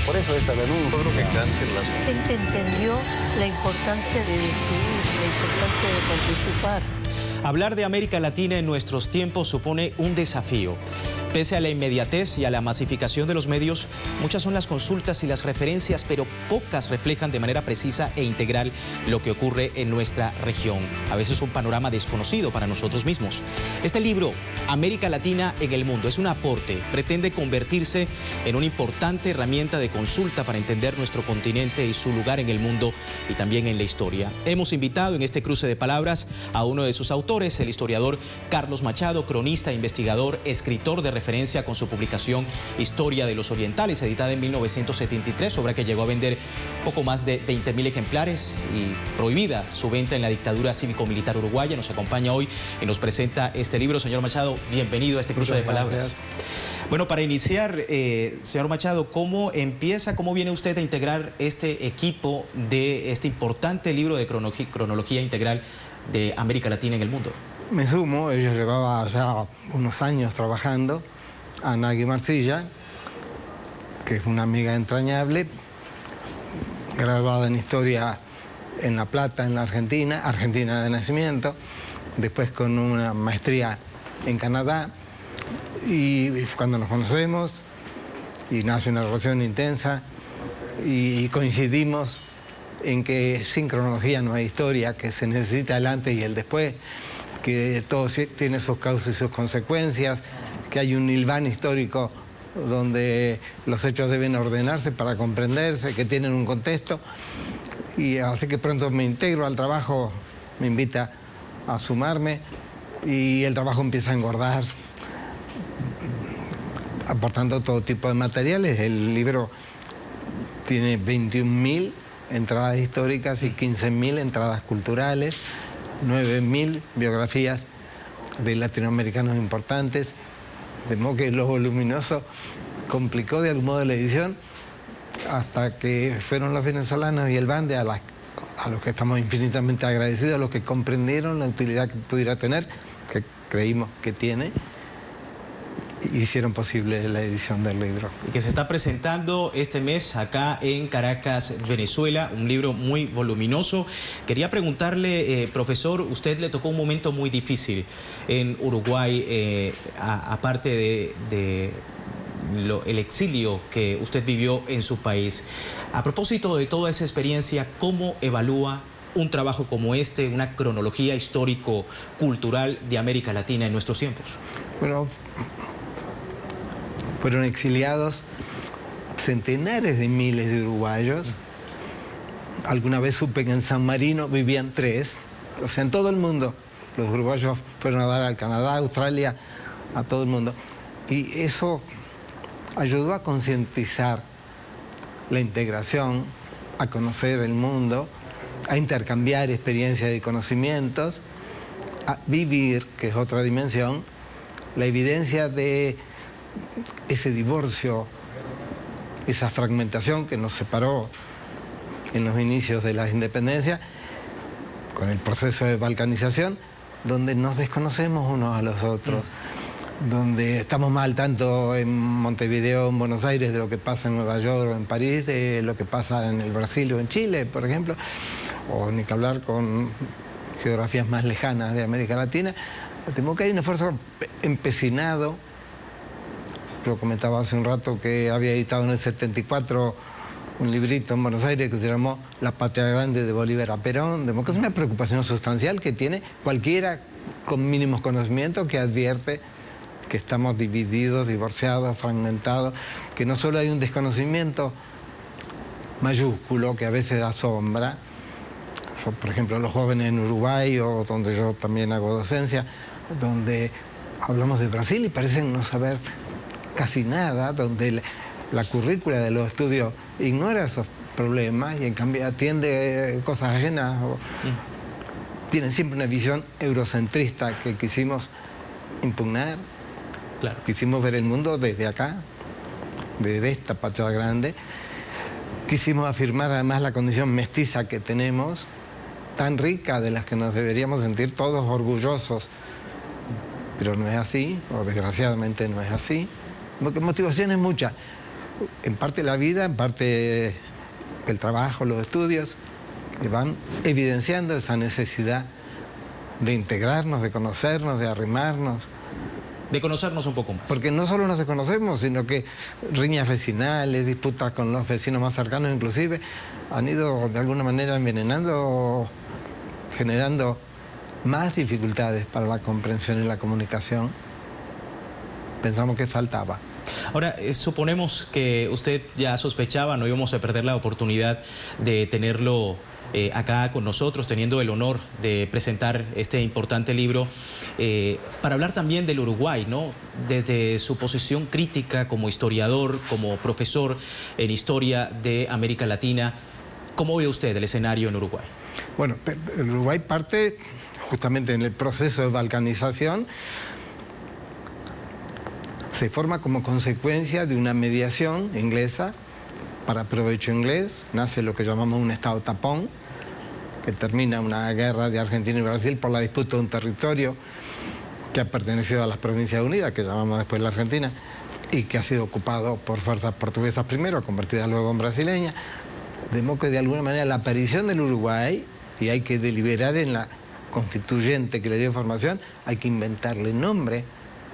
por eso esta denuncia. Yo creo que cante Gente entendió la importancia de decidir, la importancia de participar. Hablar de América Latina en nuestros tiempos supone un desafío. Pese a la inmediatez y a la masificación de los medios, muchas son las consultas y las referencias, pero pocas reflejan de manera precisa e integral lo que ocurre en nuestra región. A veces un panorama desconocido para nosotros mismos. Este libro, América Latina en el Mundo, es un aporte. Pretende convertirse en una importante herramienta de consulta para entender nuestro continente y su lugar en el mundo y también en la historia. Hemos invitado en este cruce de palabras a uno de sus autores, el historiador Carlos Machado, cronista, investigador, escritor de referencia con su publicación Historia de los Orientales, editada en 1973, obra que llegó a vender poco más de 20.000 ejemplares y prohibida su venta en la dictadura cívico-militar uruguaya. Nos acompaña hoy y nos presenta este libro. Señor Machado, bienvenido a este cruce de palabras. Bueno, para iniciar, señor Machado, ¿cómo viene usted a integrar este equipo de este importante libro de cronología integral de América Latina en el mundo? Me sumo, ella llevaba ya unos años trabajando, a Nagui Marcilla, que es una amiga entrañable, graduada en Historia en La Plata, en la Argentina de nacimiento, después con una maestría en Canadá, y cuando nos conocemos, y nace una relación intensa, y coincidimos en que sin cronología no hay historia, que se necesita el antes y el después, que todo tiene sus causas y sus consecuencias, que hay un hilván histórico donde los hechos deben ordenarse para comprenderse, que tienen un contexto. Y así que pronto me integro al trabajo, me invita a sumarme y el trabajo empieza a engordar, aportando todo tipo de materiales. El libro tiene 21.000 entradas históricas y 15.000 entradas culturales, 9.000 biografías de latinoamericanos importantes, de modo que lo voluminoso complicó de algún modo la edición, hasta que fueron los venezolanos y el Bande, a los que estamos infinitamente agradecidos, a los que comprendieron la utilidad que pudiera tener, que creímos que tiene, hicieron posible la edición del libro. Que se está presentando este mes acá en Caracas, Venezuela, un libro muy voluminoso. Quería preguntarle, profesor, usted le tocó un momento muy difícil en Uruguay, aparte el exilio que usted vivió en su país. A propósito de toda esa experiencia, ¿cómo evalúa un trabajo como este, una cronología histórico-cultural de América Latina en nuestros tiempos? Bueno, fueron exiliados centenares de miles de uruguayos. Alguna vez supe que en San Marino vivían 3, o sea, en todo el mundo. Los uruguayos fueron a dar al Canadá, a Australia, a todo el mundo. Y eso ayudó a concientizar la integración, a conocer el mundo, a intercambiar experiencias y conocimientos, a vivir, que es otra dimensión, la evidencia de ese divorcio, esa fragmentación que nos separó en los inicios de la independencia, con el proceso de balcanización, donde nos desconocemos unos a los otros, donde estamos más al tanto en Montevideo, en Buenos Aires, de lo que pasa en Nueva York o en París, de lo que pasa en el Brasil o en Chile, por ejemplo, o ni que hablar con geografías más lejanas de América Latina. Temo que hay un esfuerzo empecinado. Lo comentaba hace un rato que había editado en el 74 un librito en Buenos Aires que se llamó La Patria Grande de Bolívar a Perón, de modo que es una preocupación sustancial que tiene cualquiera con mínimos conocimientos que advierte que estamos divididos, divorciados, fragmentados, que no solo hay un desconocimiento mayúsculo que a veces asombra. Yo, por ejemplo, los jóvenes en Uruguay, o donde yo también hago docencia, donde hablamos de Brasil y parecen no saber casi nada, donde la currícula de los estudios ignora esos problemas y en cambio atiende cosas ajenas. Tienen siempre una visión eurocentrista que quisimos impugnar. Claro. Quisimos ver el mundo desde acá, desde esta patria grande. Quisimos afirmar además la condición mestiza que tenemos, tan rica, de las que nos deberíamos sentir todos orgullosos. Pero no es así, o desgraciadamente no es así. Porque motivaciones muchas. en parte la vida, en parte el trabajo, los estudios, que van evidenciando esa necesidad de integrarnos, de conocernos, de arrimarnos. De conocernos un poco más. Porque no solo nos conocemos, sino que riñas vecinales, disputas con los vecinos más cercanos inclusive, han ido de alguna manera envenenando, generando más dificultades para la comprensión y la comunicación. Pensamos que faltaba. Ahora, suponemos que usted ya sospechaba, no íbamos a perder la oportunidad de tenerlo acá con nosotros, teniendo el honor de presentar este importante libro, para hablar también del Uruguay, ¿no? Desde su posición crítica como historiador, como profesor en historia de América Latina, ¿cómo ve usted el escenario en Uruguay? Bueno, el Uruguay parte justamente en el proceso de balcanización, se forma como consecuencia de una mediación inglesa para provecho inglés, nace lo que llamamos un estado tapón, que termina una guerra de Argentina y Brasil por la disputa de un territorio que ha pertenecido a las Provincias Unidas, que llamamos después la Argentina, y que ha sido ocupado por fuerzas portuguesas primero, convertidas luego en brasileñas. De modo que de alguna manera la aparición del Uruguay, y hay que deliberar en la constituyente que le dio formación, hay que inventarle nombre,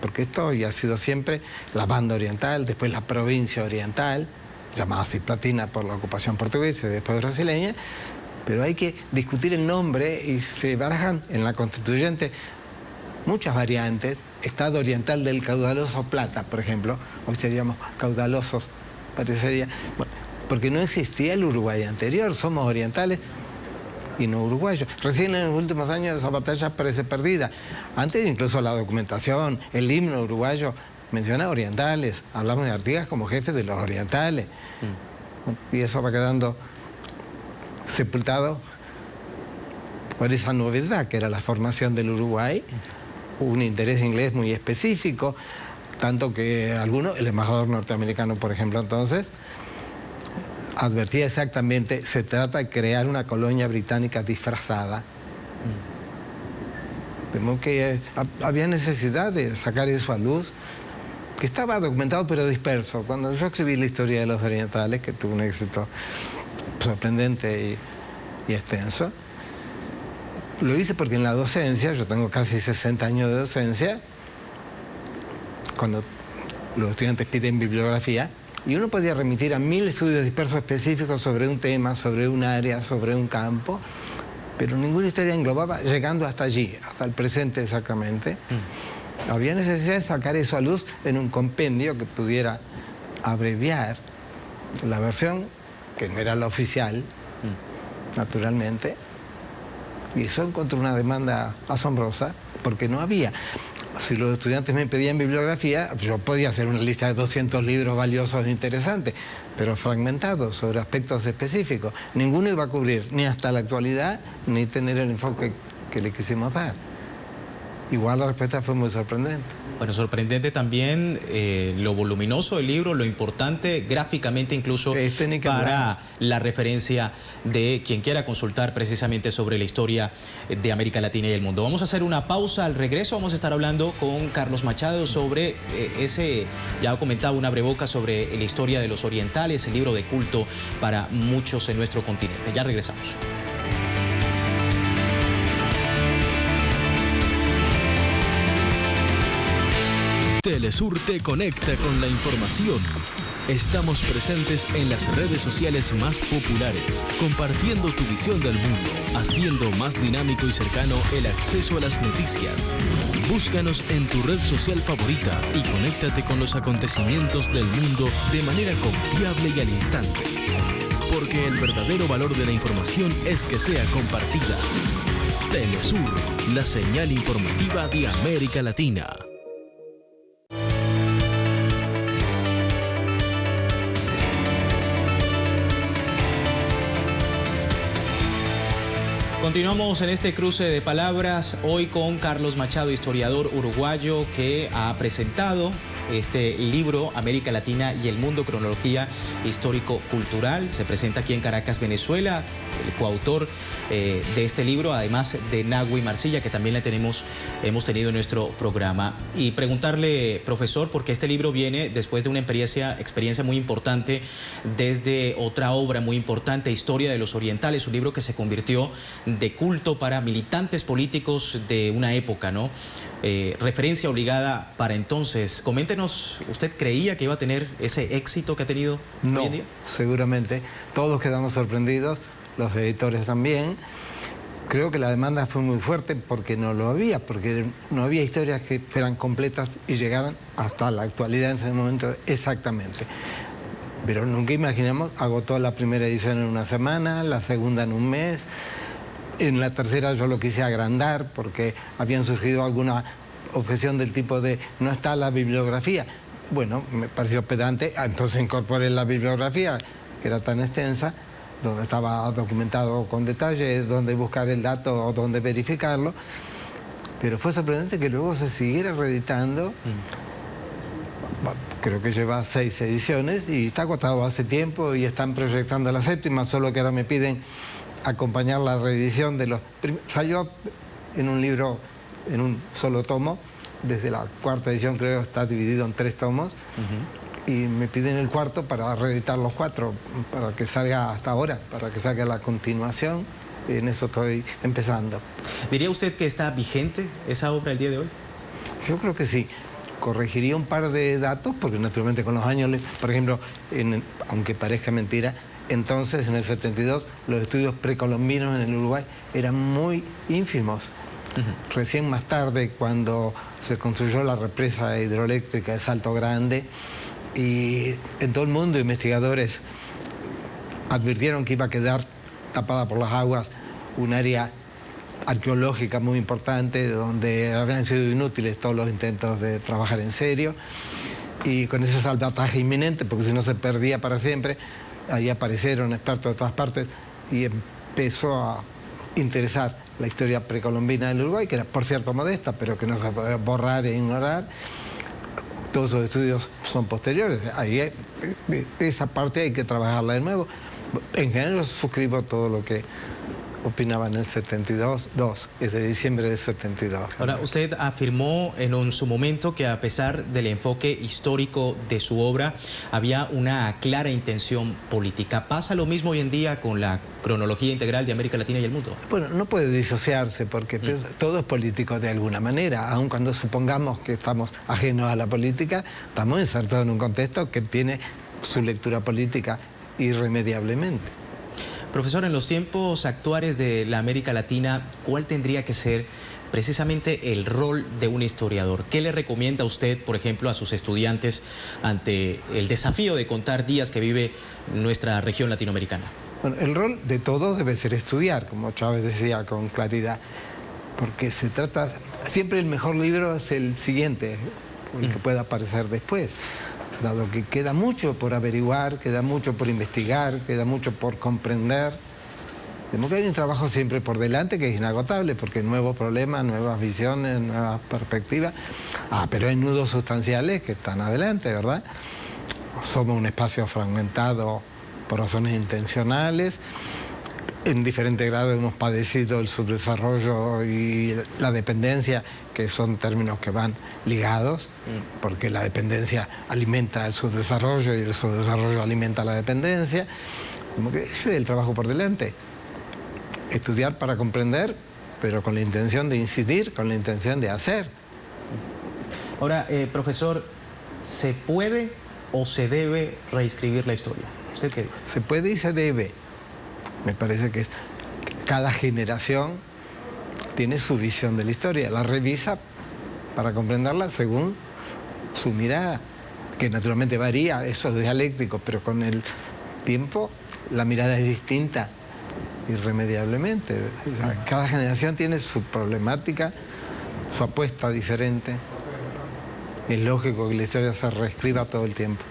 porque esto ya ha sido siempre la banda oriental, después la provincia oriental, llamada Cisplatina por la ocupación portuguesa y después brasileña, pero hay que discutir el nombre y se barajan en la constituyente muchas variantes. Estado oriental del caudaloso Plata, por ejemplo, hoy seríamos caudalosos, parecería, bueno, porque no existía el Uruguay anterior, somos orientales y no uruguayos. Recién en los últimos años esa batalla parece perdida. Antes incluso la documentación, el himno uruguayo menciona orientales, hablamos de Artigas como jefe de los orientales, y eso va quedando sepultado por esa novedad que era la formación del Uruguay, un interés inglés muy específico, tanto que algunos, el embajador norteamericano por ejemplo entonces, advertía exactamente, se trata de crear una colonia británica disfrazada. Vemos que había necesidad de sacar eso a luz, que estaba documentado pero disperso. Cuando yo escribí la historia de los orientales, que tuvo un éxito sorprendente y extenso, lo hice porque en la docencia, yo tengo casi 60 años de docencia, cuando los estudiantes piden bibliografía, y uno podía remitir a 1000 estudios dispersos específicos sobre un tema, sobre un área, sobre un campo, pero ninguna historia englobaba, llegando hasta allí, hasta el presente exactamente. Había necesidad de sacar eso a luz en un compendio que pudiera abreviar la versión, que no era la oficial, naturalmente, y eso encontró una demanda asombrosa, porque no había. Si los estudiantes me pedían bibliografía, yo podía hacer una lista de 200 libros valiosos e interesantes, pero fragmentados sobre aspectos específicos. Ninguno iba a cubrir ni hasta la actualidad, ni tener el enfoque que le quisimos dar. Igual la respuesta fue muy sorprendente. Bueno, sorprendente también lo voluminoso del libro, lo importante gráficamente incluso para la referencia de quien quiera consultar precisamente sobre la historia de América Latina y el mundo. Vamos a hacer una pausa. Al regreso vamos a estar hablando con Carlos Machado sobre ya comentaba una breboca sobre la historia de los orientales, el libro de culto para muchos en nuestro continente. Ya regresamos. Telesur te conecta con la información. Estamos presentes en las redes sociales más populares, compartiendo tu visión del mundo, haciendo más dinámico y cercano el acceso a las noticias. Búscanos en tu red social favorita y conéctate con los acontecimientos del mundo de manera confiable y al instante. Porque el verdadero valor de la información es que sea compartida. Telesur, la señal informativa de América Latina. Continuamos en este cruce de palabras hoy con Carlos Machado, historiador uruguayo que ha presentado este libro, América Latina y el Mundo, cronología histórico-cultural. Se presenta aquí en Caracas, Venezuela. El coautor de este libro, además de Nahue Marcilla, que también hemos tenido en nuestro programa. Y preguntarle, profesor, porque este libro viene después de una experiencia muy importante desde otra obra muy importante, Historia de los Orientales, un libro que se convirtió de culto para militantes políticos de una época, ¿no? Referencia obligada para entonces. Coméntenos, ¿usted creía que iba a tener ese éxito que ha tenido hoy en día? No, seguramente. Todos quedamos sorprendidos, los editores también. Creo que la demanda fue muy fuerte porque no lo había, porque no había historias que fueran completas y llegaran hasta la actualidad en ese momento exactamente. Pero nunca imaginamos, agotó la primera edición en una semana, la segunda en un mes. En la tercera yo lo quise agrandar porque habían surgido alguna objeción del tipo de no está la bibliografía. Bueno, me pareció pedante, entonces incorporé la bibliografía, que era tan extensa, donde estaba documentado con detalle, dónde buscar el dato o dónde verificarlo. Pero fue sorprendente que luego se siguiera reeditando. Creo que lleva 6 ediciones y está agotado hace tiempo y están proyectando la 7ª, solo que ahora me piden acompañar la reedición de los... Salió en un libro, en un solo tomo, desde la 4ª edición creo está dividido en 3 tomos, y me piden el 4º para reeditar los 4, para que salga hasta ahora, para que salga la continuación, y en eso estoy empezando. ¿Diría usted que está vigente esa obra el día de hoy? Yo creo que sí. Corregiría un par de datos, porque naturalmente con los años, por ejemplo, aunque parezca mentira, entonces, en el 72, los estudios precolombinos en el Uruguay eran muy ínfimos. Recién más tarde, cuando se construyó la represa hidroeléctrica de Salto Grande, y en todo el mundo investigadores advirtieron que iba a quedar tapada por las aguas un área arqueológica muy importante, donde habían sido inútiles todos los intentos de trabajar en serio, y con ese salvataje inminente, porque si no se perdía para siempre. Ahí aparecieron expertos de todas partes y empezó a interesar la historia precolombina del Uruguay, que era, por cierto, modesta, pero que no se puede borrar e ignorar. Todos esos estudios son posteriores. Ahí esa parte hay que trabajarla de nuevo. En general suscribo todo lo que opinaba en el 72, es de diciembre del 72. Ahora, usted afirmó en su momento que a pesar del enfoque histórico de su obra, había una clara intención política. ¿Pasa lo mismo hoy en día con la cronología integral de América Latina y el mundo? Bueno, no puede disociarse porque todo es político de alguna manera, aun cuando supongamos que estamos ajenos a la política, estamos insertados en un contexto que tiene su lectura política irremediablemente. Profesor, en los tiempos actuales de la América Latina, ¿cuál tendría que ser precisamente el rol de un historiador? ¿Qué le recomienda usted, por ejemplo, a sus estudiantes ante el desafío de contar días que vive nuestra región latinoamericana? Bueno, el rol de todos debe ser estudiar, como Chávez decía con claridad, porque se trata... Siempre el mejor libro es el siguiente, el que pueda aparecer después. Dado que queda mucho por averiguar, queda mucho por investigar, queda mucho por comprender. Como que hay un trabajo siempre por delante que es inagotable, porque nuevos problemas, nuevas visiones, nuevas perspectivas. Pero hay nudos sustanciales que están adelante, ¿verdad? Somos un espacio fragmentado por razones intencionales. En diferente grado hemos padecido el subdesarrollo y la dependencia, que son términos que van ligados, porque la dependencia alimenta el subdesarrollo y el subdesarrollo alimenta la dependencia. Como que ese es el trabajo por delante. Estudiar para comprender, pero con la intención de incidir, con la intención de hacer. Ahora, profesor, ¿se puede o se debe reescribir la historia? ¿Usted qué dice? Se puede y se debe. Me parece que cada generación tiene su visión de la historia, la revisa para comprenderla según su mirada, que naturalmente varía, eso es dialéctico, pero con el tiempo la mirada es distinta, irremediablemente. O sea, cada generación tiene su problemática, su apuesta diferente. Es lógico que la historia se reescriba todo el tiempo.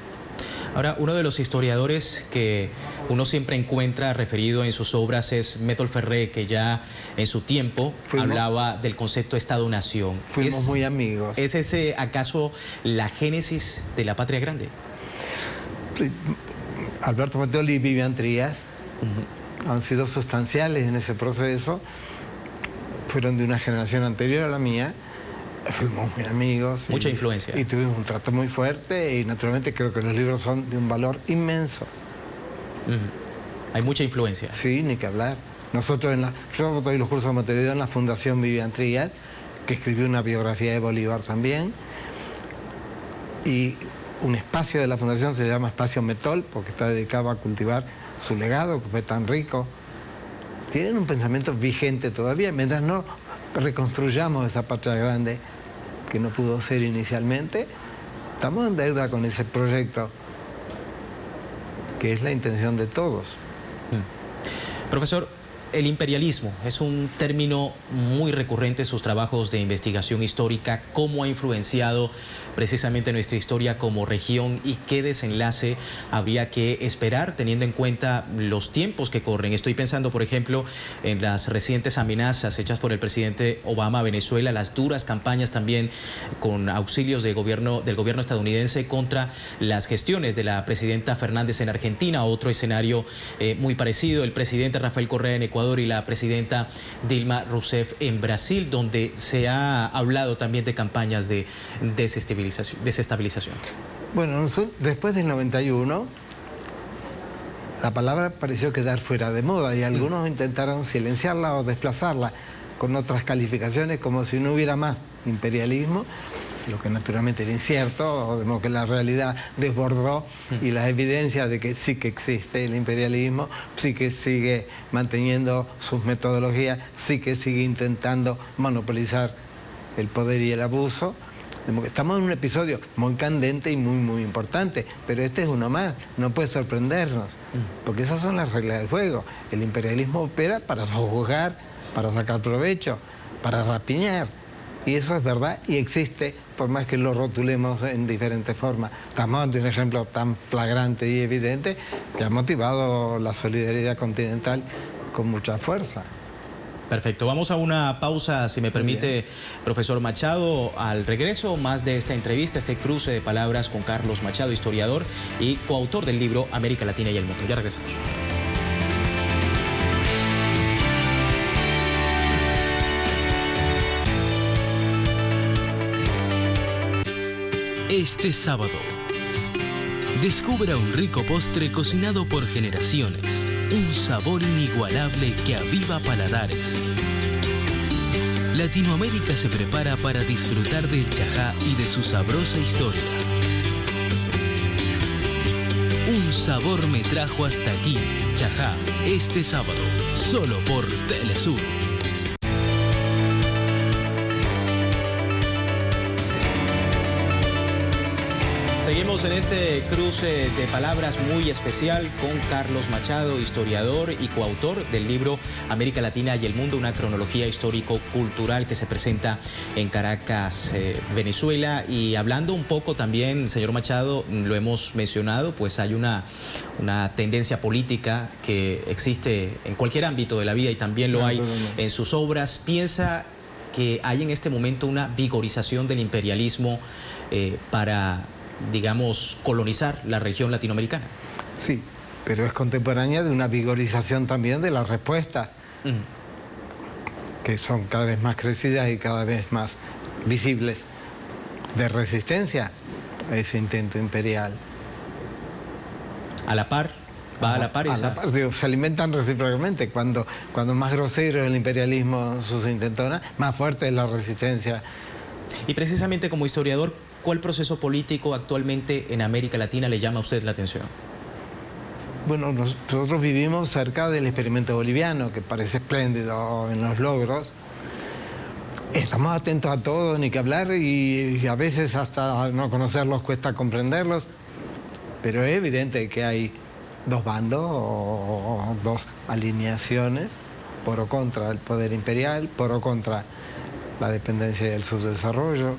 Ahora, uno de los historiadores que uno siempre encuentra referido en sus obras es Métol Ferré, que ya en su tiempo hablaba del concepto Estado-Nación. Fuimos muy amigos. ¿Es ese acaso la génesis de la patria grande? Sí. Alberto Mettoli y Vivian Trías han sido sustanciales en ese proceso. Fueron de una generación anterior a la mía. Fuimos muy amigos. Mucha influencia. Y tuvimos un trato muy fuerte y naturalmente creo que los libros son de un valor inmenso. Hay mucha influencia. Sí, ni que hablar. Nosotros, yo doy los cursos de Montevideo en la Fundación Vivian Trías, que escribió una biografía de Bolívar también. Y un espacio de la Fundación se llama Espacio Mettol, porque está dedicado a cultivar su legado, que fue tan rico. Tienen un pensamiento vigente todavía, mientras no reconstruyamos esa patria grande que no pudo ser inicialmente, estamos en deuda con ese proyecto, que es la intención de todos. Profesor, el imperialismo es un término muy recurrente en sus trabajos de investigación histórica. ¿Cómo ha influenciado precisamente nuestra historia como región y qué desenlace habría que esperar teniendo en cuenta los tiempos que corren? Estoy pensando, por ejemplo, en las recientes amenazas hechas por el presidente Obama a Venezuela, las duras campañas también con auxilios del gobierno estadounidense contra las gestiones de la presidenta Fernández en Argentina. Otro escenario muy parecido, el presidente Rafael Correa en Ecuador y la presidenta Dilma Rousseff en Brasil, donde se ha hablado también de campañas de desestabilización. Bueno, después del 91, la palabra pareció quedar fuera de moda y algunos intentaron silenciarla o desplazarla con otras calificaciones como si no hubiera más imperialismo, lo que naturalmente era incierto, de modo que la realidad desbordó y las evidencias de que sí que existe el imperialismo, sí que sigue manteniendo sus metodologías, sí que sigue intentando monopolizar el poder y el abuso. De modo que estamos en un episodio muy candente y muy importante, pero este es uno más, no puede sorprendernos, porque esas son las reglas del juego. El imperialismo opera para sojuzgar, para sacar provecho, para rapiñar. Y eso es verdad y existe, por más que lo rotulemos en diferentes formas. Estamos ante un ejemplo tan flagrante y evidente que ha motivado la solidaridad continental con mucha fuerza. Perfecto. Vamos a una pausa, si me permite, profesor Machado. Al regreso, más de esta entrevista, este cruce de palabras con Carlos Machado, historiador y coautor del libro América Latina y el Mundo. Ya regresamos. Este sábado, descubra un rico postre cocinado por generaciones, un sabor inigualable que aviva paladares. Latinoamérica se prepara para disfrutar del Chajá y de su sabrosa historia. Un sabor me trajo hasta aquí, Chajá, este sábado, solo por Telesur. Seguimos en este cruce de palabras muy especial con Carlos Machado, historiador y coautor del libro América Latina y el Mundo, una cronología histórico-cultural que se presenta en Caracas, Venezuela. Y hablando un poco también, señor Machado, lo hemos mencionado, pues hay una tendencia política que existe en cualquier ámbito de la vida y también lo hay en sus obras. ¿Piensa que hay en este momento una vigorización del imperialismo para, digamos, colonizar la región latinoamericana? Sí, pero es contemporánea de una vigorización también de las respuestas, que son cada vez más crecidas y cada vez más visibles, de resistencia a ese intento imperial. ¿A la par? ¿Va a la par? A la par, digo, se alimentan recíprocamente. Cuando más grosero es el imperialismo, sus intentonas, más fuerte es la resistencia. Y precisamente como historiador, ¿cuál proceso político actualmente en América Latina le llama a usted la atención? Bueno, nosotros vivimos cerca del experimento boliviano, que parece espléndido en los logros. Estamos atentos a todo, ni que hablar, y a veces hasta no conocerlos cuesta comprenderlos, pero es evidente que hay dos bandos o dos alineaciones, por o contra el poder imperial, por o contra la dependencia del subdesarrollo.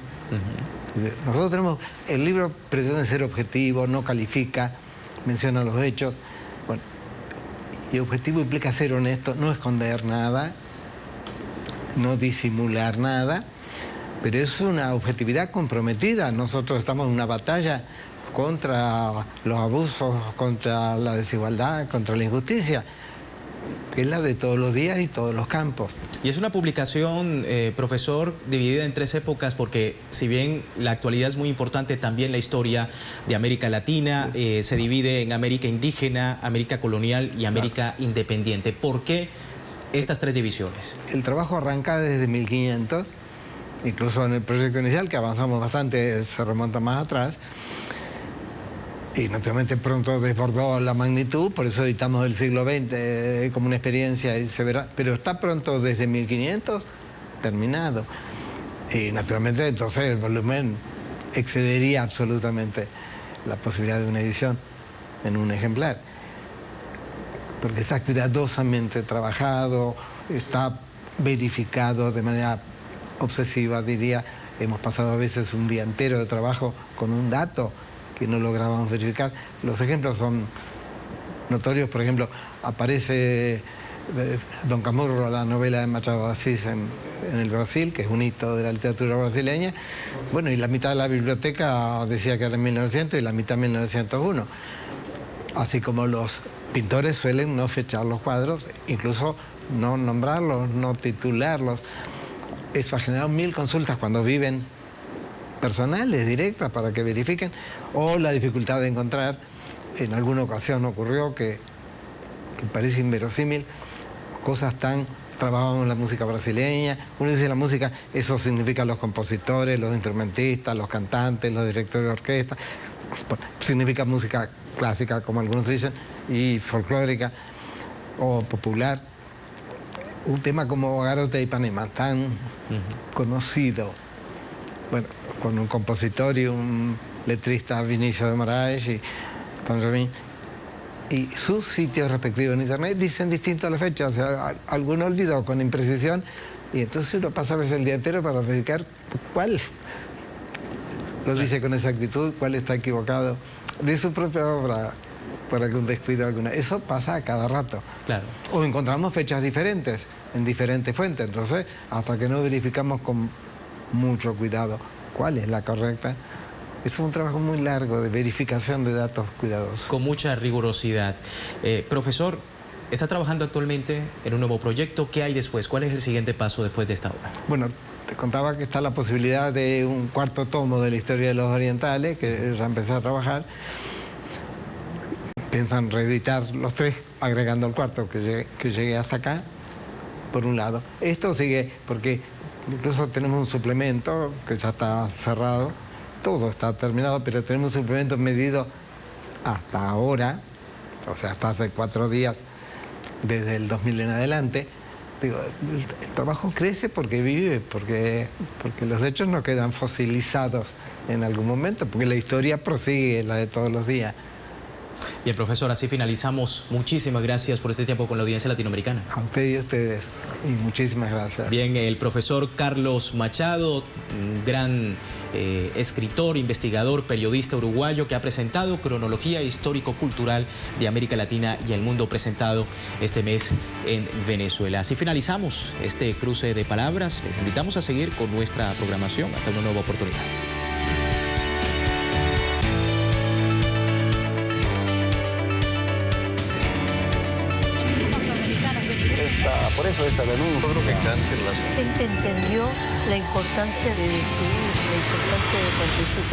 Nosotros tenemos, el libro pretende ser objetivo, no califica, menciona los hechos. Bueno, y objetivo implica ser honesto, no esconder nada, no disimular nada, pero es una objetividad comprometida. Nosotros estamos en una batalla contra los abusos, contra la desigualdad, contra la injusticia, que es la de todos los días y todos los campos. Y es una publicación, profesor, dividida en 3 épocas, porque si bien la actualidad es muy importante, también la historia de América Latina se divide en América indígena, América colonial y América independiente. ¿Por qué estas 3 divisiones? El trabajo arranca desde 1500, incluso en el proyecto inicial, que avanzamos bastante, se remonta más atrás. Y naturalmente pronto desbordó la magnitud, por eso editamos el siglo XX como una experiencia y se verá. Pero está pronto desde 1500 terminado. Y naturalmente entonces el volumen excedería absolutamente la posibilidad de una edición en un ejemplar. Porque está cuidadosamente trabajado, está verificado de manera obsesiva, diría. Hemos pasado a veces un día entero de trabajo con un dato que no lográbamos verificar. Los ejemplos son notorios. Por ejemplo, aparece Don Camurro, la novela de Machado de Assis en el Brasil, que es un hito de la literatura brasileña. Bueno, y la mitad de la biblioteca decía que era en 1900 y la mitad en 1901. Así como los pintores suelen no fechar los cuadros, incluso no nombrarlos, no titularlos. Eso ha generado 1000 consultas cuando viven personales, directas, para que verifiquen, o la dificultad de encontrar. En alguna ocasión ocurrió que parece inverosímil, cosas tan... Trabajamos en la música brasileña. Uno dice la música, eso significa los compositores, los instrumentistas, los cantantes, los directores de orquesta. Significa música clásica, como algunos dicen, y folclórica o popular. Un tema como Garota de Ipanema, tan conocido, bueno, con un compositor y un letrista, Vinicio de Moraes y Benjamin, y sus sitios respectivos en internet dicen distinto a la fecha. O sea, alguno olvidó con imprecisión, y entonces uno pasa a veces el día entero para verificar cuál lo dice con exactitud, cuál está equivocado de su propia obra por algún descuido alguna. Eso pasa a cada rato. Claro. O encontramos fechas diferentes en diferentes fuentes. Entonces, hasta que no verificamos con mucho cuidado cuál es la correcta, es un trabajo muy largo de verificación de datos cuidadosos. Con mucha rigurosidad. Profesor, está trabajando actualmente en un nuevo proyecto. ¿Qué hay después? ¿Cuál es el siguiente paso después de esta obra? Bueno, te contaba que está la posibilidad de un 4º tomo de la historia de los orientales, que ya empecé a trabajar. Piensan reeditar los 3, agregando el 4º que llegue hasta acá, por un lado. Esto sigue, porque incluso tenemos un suplemento que ya está cerrado. Todo está terminado, pero tenemos un suplemento medido hasta ahora, o sea, hasta hace 4 días, desde el 2000 en adelante. Digo, el trabajo crece porque vive, porque los hechos no quedan fosilizados en algún momento, porque la historia prosigue, la de todos los días. Bien, profesor, así finalizamos. Muchísimas gracias por este tiempo con la audiencia latinoamericana. A usted y a ustedes, y muchísimas gracias. Bien, el profesor Carlos Machado, un gran escritor, investigador, periodista uruguayo, que ha presentado Cronología Histórico-Cultural de América Latina y el Mundo, presentado este mes en Venezuela. Así finalizamos este cruce de palabras. Les invitamos a seguir con nuestra programación. Hasta una nueva oportunidad. Por eso esa denuncia. Yo creo que cante Gente entendió la importancia de decidir, la importancia de participar.